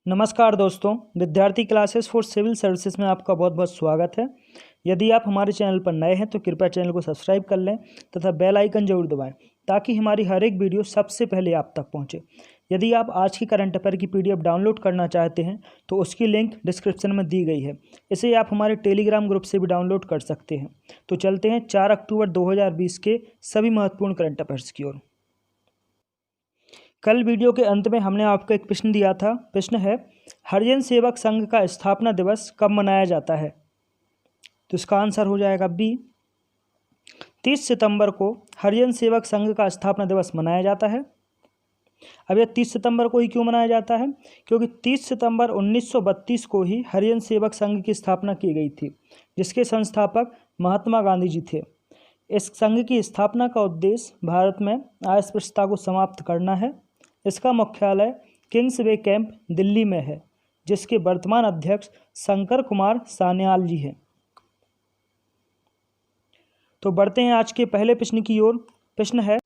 नमस्कार दोस्तों, विद्यार्थी क्लासेस फॉर सिविल सर्विसेज में आपका बहुत बहुत स्वागत है। यदि आप हमारे चैनल पर नए हैं तो कृपया चैनल को सब्सक्राइब कर लें तथा बेल आइकन जरूर दबाएं ताकि हमारी हर एक वीडियो सबसे पहले आप तक पहुंचे। यदि आप आज की करंट अफेयर की पीडीएफ डाउनलोड करना चाहते हैं तो उसकी लिंक डिस्क्रिप्शन में दी गई है। इसे आप हमारे टेलीग्राम ग्रुप से भी डाउनलोड कर सकते हैं। तो चलते हैं 4 अक्टूबर 2020 के सभी महत्वपूर्ण करंट अफेयर्स की ओर। कल वीडियो के अंत में हमने आपको एक प्रश्न दिया था। प्रश्न है, हरिजन सेवक संघ का स्थापना दिवस कब मनाया जाता है? तो इसका आंसर हो जाएगा बी, 30 सितंबर को हरिजन सेवक संघ का स्थापना दिवस मनाया जाता है। अब यह 30 सितंबर को ही क्यों मनाया जाता है? क्योंकि 30 सितंबर 1932 को ही हरिजन सेवक संघ की स्थापना की गई थी, जिसके संस्थापक महात्मा गांधी जी थे। इस संघ की स्थापना का उद्देश्य भारत में अस्पृश्यता को समाप्त करना है। इसका मुख्यालय किंग्स वे कैंप दिल्ली में है, जिसके वर्तमान अध्यक्ष शंकर कुमार सान्याल जी हैं। तो बढ़ते हैं आज के पहले प्रश्न की ओर। प्रश्न है,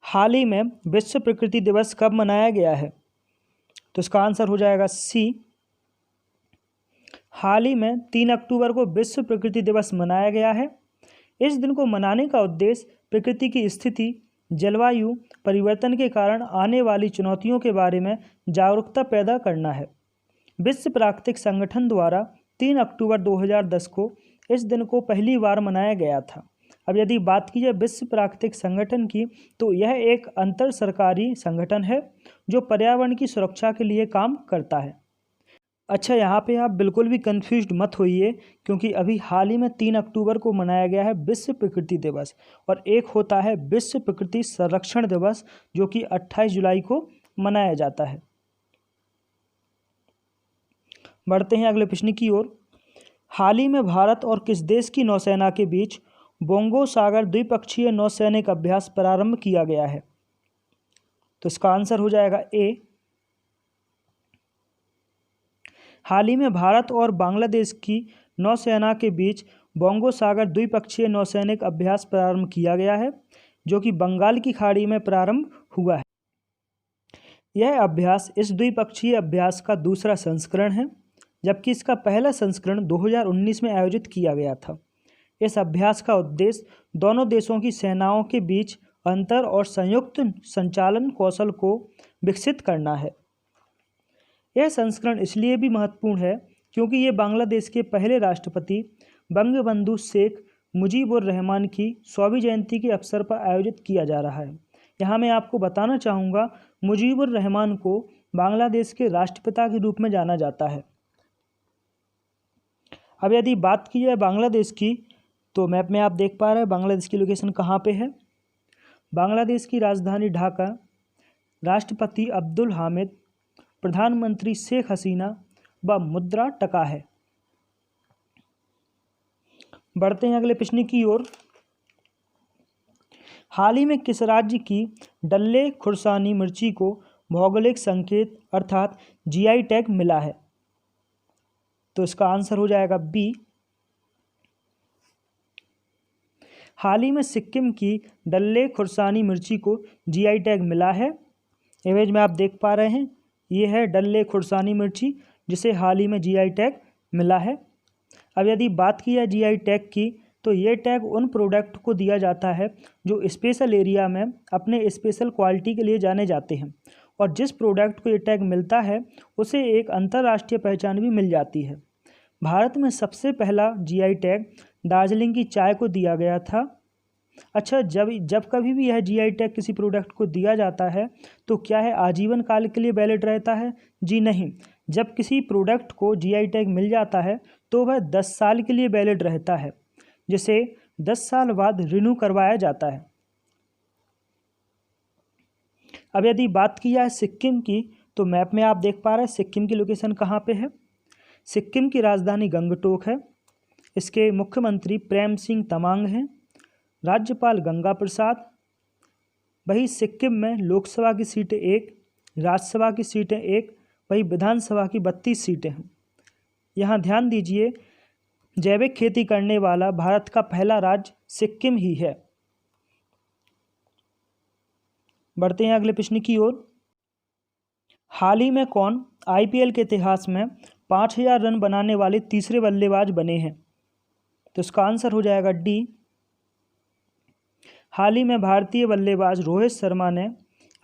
हाल ही में विश्व प्रकृति दिवस कब मनाया गया है? तो इसका आंसर हो जाएगा सी, हाल ही में 3 अक्टूबर को विश्व प्रकृति दिवस मनाया गया है। इस दिन को मनाने का उद्देश्य प्रकृति की स्थिति, जलवायु परिवर्तन के कारण आने वाली चुनौतियों के बारे में जागरूकता पैदा करना है। विश्व प्राकृतिक संगठन द्वारा 3 अक्टूबर 2010 को इस दिन को पहली बार मनाया गया था। अब यदि बात की जाए विश्व प्राकृतिक संगठन की, तो यह एक अंतर सरकारी संगठन है जो पर्यावरण की सुरक्षा के लिए काम करता है। अच्छा, यहाँ पे आप बिल्कुल भी कंफ्यूज्ड मत होइए, क्योंकि अभी हाल ही में 3 अक्टूबर को मनाया गया है विश्व प्रकृति दिवस, और एक होता है विश्व प्रकृति संरक्षण दिवस, जो कि 28 जुलाई को मनाया जाता है। बढ़ते हैं अगले प्रश्न की ओर। हाल ही में भारत और किस देश की नौसेना के बीच बोंगो सागर द्विपक्षीय नौसैनिक अभ्यास प्रारंभ किया गया है? तो इसका आंसर हो जाएगा ए, हाल ही में भारत और बांग्लादेश की नौसेना के बीच बोंगो सागर द्विपक्षीय नौसैनिक अभ्यास प्रारंभ किया गया है, जो कि बंगाल की खाड़ी में प्रारंभ हुआ है। यह अभ्यास इस द्विपक्षीय अभ्यास का दूसरा संस्करण है, जबकि इसका पहला संस्करण 2019 में आयोजित किया गया था। इस अभ्यास का उद्देश्य दोनों देशों की सेनाओं के बीच अंतर और संयुक्त संचालन कौशल को विकसित करना है। यह संस्करण इसलिए भी महत्वपूर्ण है क्योंकि ये बांग्लादेश के पहले राष्ट्रपति बंगबंधु शेख मुजीबुर रहमान की 100वीं जयंती के अवसर पर आयोजित किया जा रहा है। यहाँ मैं आपको बताना चाहूँगा, मुजीबुर रहमान को बांग्लादेश के राष्ट्रपिता के रूप में जाना जाता है। अब यदि बात की जाए बांग्लादेश की, तो मैप में आप देख पा रहे हैं बांग्लादेश की लोकेशन कहाँ पे है। बांग्लादेश की राजधानी ढाका, राष्ट्रपति अब्दुल हामिद, प्रधानमंत्री शेख हसीना व मुद्रा टका है। बढ़ते हैं अगले प्रश्न की ओर। हाल ही में किस राज्य की डल्ले खुर्सानी मिर्ची को भौगोलिक संकेत अर्थात जीआई टैग मिला है? तो इसका आंसर हो जाएगा बी, हाल ही में सिक्किम की डल्ले खुर्सानी मिर्ची को जीआई टैग मिला है। इमेज में आप देख पा रहे हैं, ये है डल्ले खुर्सानी मिर्ची, जिसे हाल ही में जीआई टैग मिला है। अब यदि बात की जाए जीआई टैग की, तो ये टैग उन प्रोडक्ट को दिया जाता है जो स्पेशल एरिया में अपने स्पेशल क्वालिटी के लिए जाने जाते हैं, और जिस प्रोडक्ट को ये टैग मिलता है उसे एक अंतर्राष्ट्रीय पहचान भी मिल जाती है। भारत में सबसे पहला जीआई टैग दार्जिलिंग की चाय को दिया गया था। अच्छा, जब कभी भी यह जीआई टैग किसी प्रोडक्ट को दिया जाता है तो क्या है आजीवन काल के लिए वैलिड रहता है? जी नहीं। जब किसी प्रोडक्ट को जीआई टैग मिल जाता है तो वह 10 साल के लिए वैलिड रहता है, जिसे 10 साल बाद रिन्यू करवाया जाता है। अब यदि बात की जाए सिक्किम की, तो मैप में आप देख पा रहे हैं सिक्किम की लोकेशन कहाँ पे है। सिक्किम की राजधानी गंगटोक है। इसके मुख्यमंत्री प्रेम सिंह तमांग हैं, राज्यपाल गंगा प्रसाद। वही सिक्किम में लोकसभा की सीटें 1, राज्यसभा की सीटें 1, वही विधानसभा की 32 सीटें हैं। यहाँ ध्यान दीजिए, जैविक खेती करने वाला भारत का पहला राज्य सिक्किम ही है। बढ़ते हैं अगले प्रश्न की ओर। हाल ही में कौन आईपीएल के इतिहास में 5000 रन बनाने वाले तीसरे बल्लेबाज बने हैं? तो इसका आंसर हो जाएगा डी। हाल ही में भारतीय बल्लेबाज रोहित शर्मा ने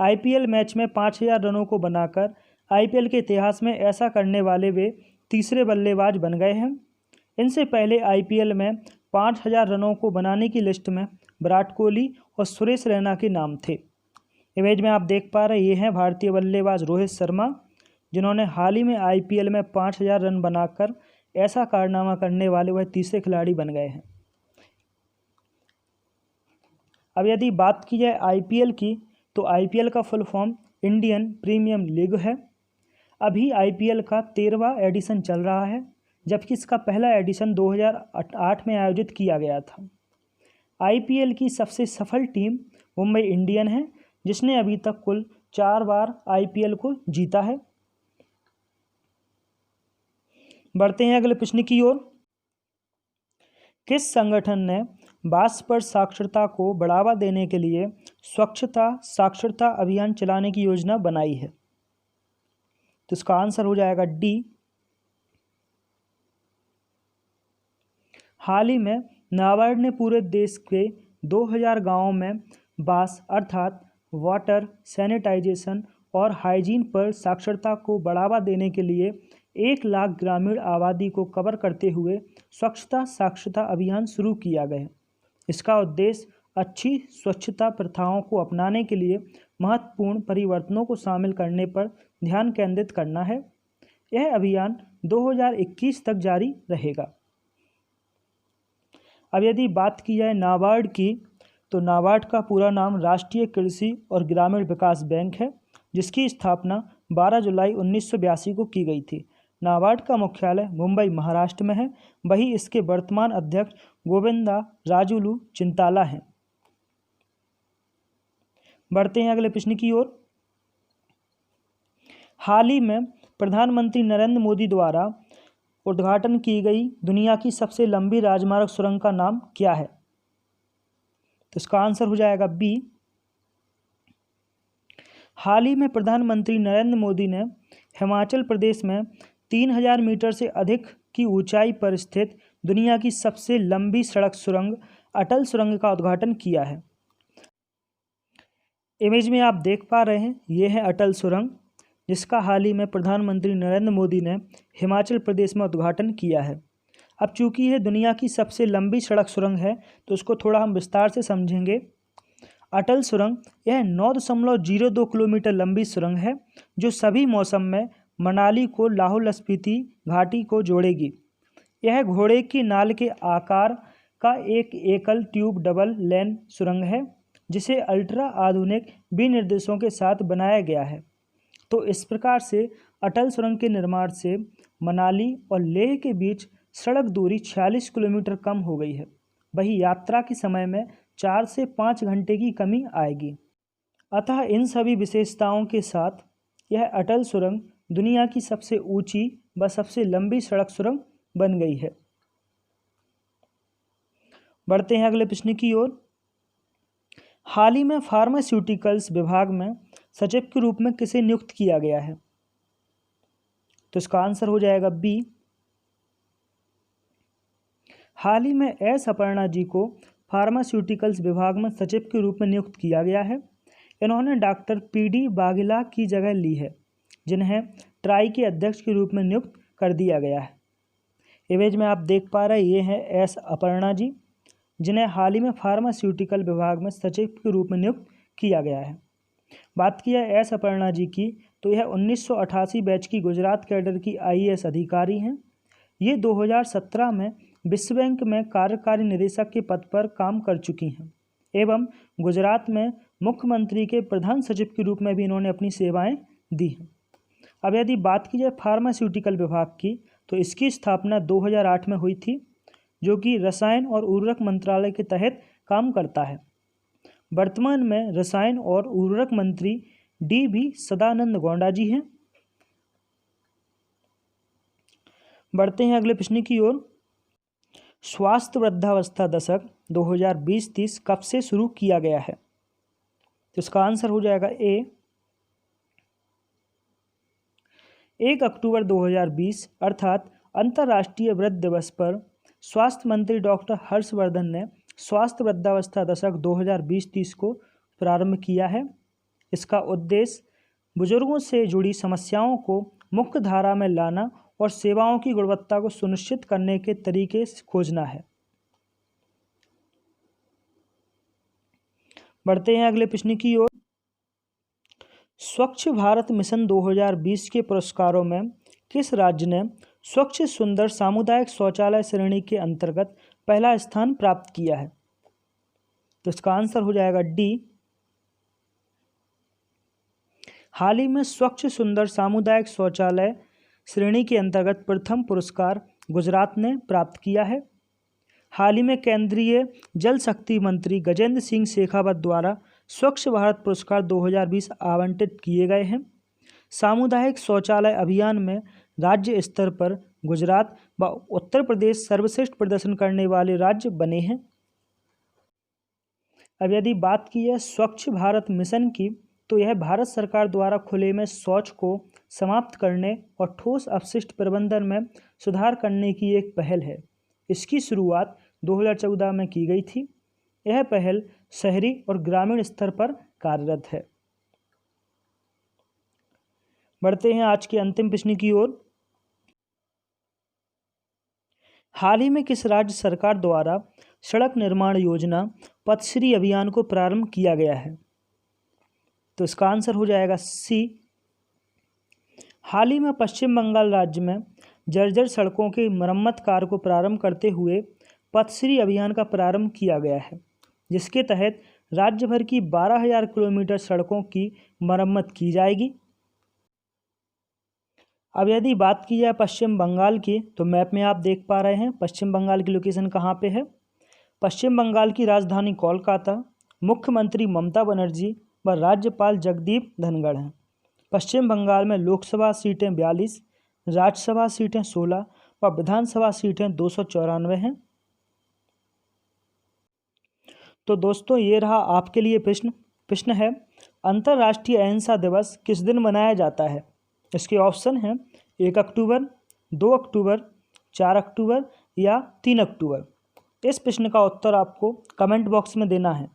आईपीएल मैच में 5000 रनों को बनाकर आईपीएल के इतिहास में ऐसा करने वाले वे तीसरे बल्लेबाज बन गए हैं। इनसे पहले आईपीएल में 5000 रनों को बनाने की लिस्ट में विराट कोहली और सुरेश रैना के नाम थे। इमेज में आप देख पा रहे ये हैं भारतीय बल्लेबाज रोहित शर्मा, जिन्होंने हाल ही में आईपीएल में 5000 रन बनाकर ऐसा कारनामा करने वाले वह तीसरे खिलाड़ी बन गए हैं। अब यदि बात की जाए आईपीएल की, तो आईपीएल का full form Indian premium league है। अभी आईपीएल का 13वां एडिशन चल रहा है, जबकि इसका पहला एडिशन 2008 में आयोजित किया गया था। आईपीएल की सबसे सफल टीम मुंबई इंडियन है, जिसने अभी तक कुल 4 बार आईपीएल को जीता है। बढ़ते हैं अगले प्रश्न की ओर। किस संगठन ने बांस पर साक्षरता को बढ़ावा देने के लिए स्वच्छता साक्षरता अभियान चलाने की योजना बनाई है? तो इसका आंसर हो जाएगा डी। हाल ही में नाबार्ड ने पूरे देश के 2000 गांवों में बांस अर्थात वाटर सैनिटाइजेशन और हाइजीन पर साक्षरता को बढ़ावा देने के लिए 1 लाख ग्रामीण आबादी को कवर करते हुए स्वच्छता साक्षरता अभियान शुरू किया गया। इसका उद्देश्य अच्छी स्वच्छता प्रथाओं को अपनाने के लिए महत्वपूर्ण परिवर्तनों को शामिल करने पर ध्यान केंद्रित करना है। यह अभियान 2021 तक जारी रहेगा। अब यदि बात की जाए नाबार्ड की, तो नाबार्ड का पूरा नाम राष्ट्रीय कृषि और ग्रामीण विकास बैंक है, जिसकी स्थापना 12 जुलाई 1982 को की गई थी। नाबार्ड का मुख्यालय मुंबई महाराष्ट्र में है। वही इसके वर्तमान अध्यक्ष गोविंदा राजुलू चिंताला हैं। बढ़ते हैं अगले प्रश्न की ओर। हाल ही में प्रधानमंत्री नरेंद्र मोदी द्वारा उद्घाटन की गई दुनिया की सबसे लंबी राजमार्ग सुरंग का नाम क्या है? तो इसका आंसर हो जाएगा बी। हाल ही में प्रधानमंत्री नरेंद्र मोदी ने हिमाचल प्रदेश में 3000 मीटर से अधिक की ऊंचाई पर स्थित दुनिया की सबसे लंबी सड़क सुरंग अटल सुरंग का उद्घाटन किया है। इमेज में आप देख पा रहे हैं ये है अटल सुरंग, जिसका हाल ही में प्रधानमंत्री नरेंद्र मोदी ने हिमाचल प्रदेश में उद्घाटन किया है। अब चूंकि यह दुनिया की सबसे लंबी सड़क सुरंग है, तो उसको थोड़ा हम विस्तार से समझेंगे। अटल सुरंग यह 9.02 किलोमीटर लंबी सुरंग है, जो सभी मौसम में मनाली को लाहौल स्पीति घाटी को जोड़ेगी। यह घोड़े की नाल के आकार का एक एकल ट्यूब डबल लेन सुरंग है, जिसे अल्ट्रा आधुनिक विनिर्देशों के साथ बनाया गया है। तो इस प्रकार से अटल सुरंग के निर्माण से मनाली और लेह के बीच सड़क दूरी 46 किलोमीटर कम हो गई है। वही यात्रा के समय में 4 से 5 घंटे की कमी आएगी। अतः इन सभी विशेषताओं के साथ यह अटल सुरंग दुनिया की सबसे ऊंची व सबसे लंबी सड़क सुरंग बन गई है। बढ़ते हैं अगले प्रश्न की ओर। हाल ही में फार्मास्यूटिकल्स विभाग में सचिव के रूप में किसे नियुक्त किया गया है? तो इसका आंसर हो जाएगा बी। हाल ही में एस अपर्णा जी को फार्मास्यूटिकल्स विभाग में सचिव के रूप में नियुक्त किया गया है। इन्होंने डॉक्टर पीडी वाघेला की जगह ली है, जिन्हें ट्राई के अध्यक्ष के रूप में नियुक्त कर दिया गया है। इमेज में आप देख पा रहे ये हैं एस अपर्णा जी, जिन्हें हाल ही में फार्मास्यूटिकल विभाग में सचिव के रूप में नियुक्त किया गया है। बात की जाए एस अपर्णा जी की, तो यह 1988 बैच की गुजरात कैडर की आईएएस अधिकारी हैं। ये 2017 में विश्व बैंक में कार्यकारी निदेशक के पद पर काम कर चुकी हैं एवं गुजरात में मुख्यमंत्री के प्रधान सचिव के रूप में भी इन्होंने अपनी सेवाएं दी हैं। अब यदि बात की जाए फार्मास्यूटिकल विभाग की, तो इसकी स्थापना 2008 में हुई थी, जो कि रसायन और उर्वरक मंत्रालय के तहत काम करता है। वर्तमान में रसायन और उर्वरक मंत्री डी सदानंद गौड़ा जी हैं। बढ़ते हैं अगले प्रश्न की ओर। स्वास्थ्य वृद्धावस्था दशक 2020-30 कब से शुरू किया गया है? तो इसका आंसर हो जाएगा ए। 1 अक्टूबर 2020 अर्थात अंतर्राष्ट्रीय वृद्ध दिवस पर स्वास्थ्य मंत्री डॉक्टर हर्षवर्धन ने स्वास्थ्य वृद्धावस्था दशक 2020-30 को प्रारंभ किया है। इसका उद्देश्य बुजुर्गों से जुड़ी समस्याओं को मुख्य धारा में लाना और सेवाओं की गुणवत्ता को सुनिश्चित करने के तरीके खोजना है। बढ़ते हैं अगले प्रश्न की ओर। स्वच्छ भारत मिशन 2020 के पुरस्कारों में किस राज्य ने स्वच्छ सुंदर सामुदायिक शौचालय श्रेणी के अंतर्गत पहला स्थान प्राप्त किया है? तो इसका आंसर हो जाएगा डी। हाल ही में स्वच्छ सुंदर सामुदायिक शौचालय श्रेणी के अंतर्गत प्रथम पुरस्कार गुजरात ने प्राप्त किया है। हाल ही में केंद्रीय जल शक्ति मंत्री गजेंद्र सिंह शेखावत द्वारा स्वच्छ भारत पुरस्कार 2020 आवंटित किए गए हैं। सामुदायिक शौचालय अभियान में राज्य स्तर पर गुजरात व उत्तर प्रदेश सर्वश्रेष्ठ प्रदर्शन करने वाले राज्य बने हैं। अब यदि बात की है स्वच्छ भारत मिशन की, तो यह भारत सरकार द्वारा खुले में शौच को समाप्त करने और ठोस अपशिष्ट प्रबंधन में सुधार करने की एक पहल है। इसकी शुरुआत 2014 में की गई थी। यह पहल शहरी और ग्रामीण स्तर पर कार्यरत है। बढ़ते हैं आज के अंतिम प्रश्न की ओर। हाल ही में किस राज्य सरकार द्वारा सड़क निर्माण योजना पथश्री अभियान को प्रारंभ किया गया है? तो इसका आंसर हो जाएगा सी। हाल ही में पश्चिम बंगाल राज्य में जर्जर सड़कों की मरम्मत कार्य को प्रारंभ करते हुए पथश्री अभियान का प्रारंभ किया गया है, जिसके तहत राज्य भर की 12,000 किलोमीटर सड़कों की मरम्मत की जाएगी। अब यदि बात की जाए पश्चिम बंगाल की, तो मैप में आप देख पा रहे हैं पश्चिम बंगाल की लोकेशन कहाँ पे है। पश्चिम बंगाल की राजधानी कोलकाता, मुख्यमंत्री ममता बनर्जी व राज्यपाल जगदीप धनखड़ हैं। पश्चिम बंगाल में लोकसभा सीटें 42, राज्यसभा सीटें 16 व विधानसभा सीटें 294 हैं। तो दोस्तों ये रहा आपके लिए प्रश्न है अंतर्राष्ट्रीय अहिंसा दिवस किस दिन मनाया जाता है? इसके ऑप्शन हैं 1 अक्टूबर, 2 अक्टूबर, 4 अक्टूबर या 3 अक्टूबर। इस प्रश्न का उत्तर आपको कमेंट बॉक्स में देना है।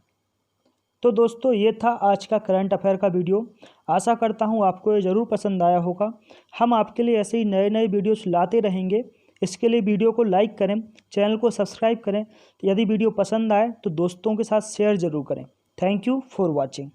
तो दोस्तों ये था आज का करंट अफेयर का वीडियो। आशा करता हूँ आपको ये ज़रूर पसंद आया होगा। हम आपके लिए ऐसे ही नए नए वीडियोस लाते रहेंगे। इसके लिए वीडियो को लाइक करें, चैनल को सब्सक्राइब करें। यदि वीडियो पसंद आए तो दोस्तों के साथ शेयर ज़रूर करें। Thank you for watching.